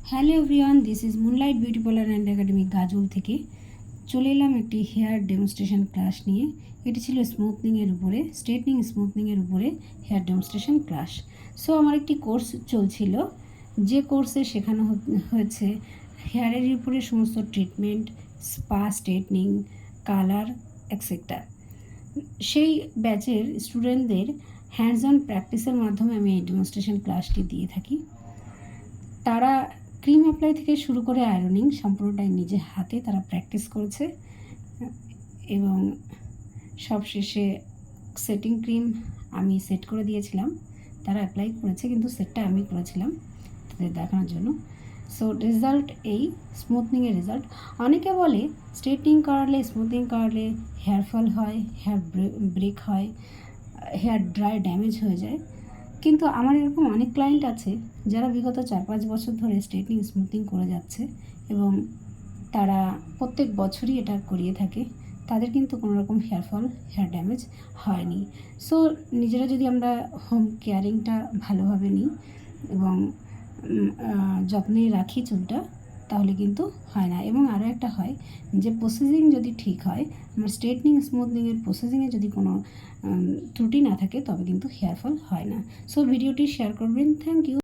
Hello everyone, this is Moonlight Beauty Parlour and Academy Gajol থেকে চলে এলাম একটি হেয়ার ডেমনস্ট্রেশন ক্লাস নিয়ে। এটি ছিল স্মুথনিংয়ের উপরে, স্ট্রেটনিং স্মুথনিংয়ের উপরে হেয়ার ডেমনস্ট্রেশন ক্লাস। সো আমার একটি কোর্স চলছিল, যে কোর্সে শেখানো হয়েছে হেয়ারের উপরে সমস্ত treatment, spa, straightening, colour etcetera. সেই ব্যাচের স্টুডেন্টদের হ্যান্ডস অন প্র্যাকটিসের মাধ্যমে আমি এই ডেমনস্ট্রেশন ক্লাসটি দিয়ে থাকি। তারা ক্রিম অ্যাপ্লাই থেকে শুরু করে আয়রনিং সম্পূর্ণটাই নিজে হাতে তারা প্র্যাকটিস করেছে এবং সবশেষে সেটিং ক্রিম আমি সেট করে দিয়েছিলাম। তারা অ্যাপ্লাই করেছে, কিন্তু সেটটা আমি করেছিলাম তাদের দেখানোর জন্য। সো রেজাল্ট এই স্মুথনিংয়ের রেজাল্ট। অনেকে বলে স্ট্রেটনিং করালে, স্মুথনিং করালে হেয়ার ফল হয়, হেয়ার ব্রেক হয়, হেয়ার ড্রাই ড্যামেজ হয়ে যায়। কিন্তু আমার এরকম অনেক ক্লায়েন্ট আছে যারা বিগত 4-5 বছর ধরে স্ট্রেটনিং স্মুথিং করে যাচ্ছে এবং তারা প্রত্যেক বছরই এটা করিয়ে থাকে। তাদের কিন্তু কোনো রকম হেয়ার ফল, হেয়ার ড্যামেজ হয়নি। সো নিজেরা যদি আমরা হোম কেয়ারিংটা ভালোভাবে নিই এবং যত্নে রাখি চুলটা, তাহলে কিন্তু হয় না। এবং আরও একটা হয় যে প্রসেসিং যদি ঠিক হয়, আমার স্ট্রেটনিং স্মুথনিংয়ের প্রসেসিংয়ে যদি কোনো ত্রুটি না থাকে, তবে কিন্তু হেয়ার ফল হয় না। সো ভিডিওটি শেয়ার করবেন। Thank you.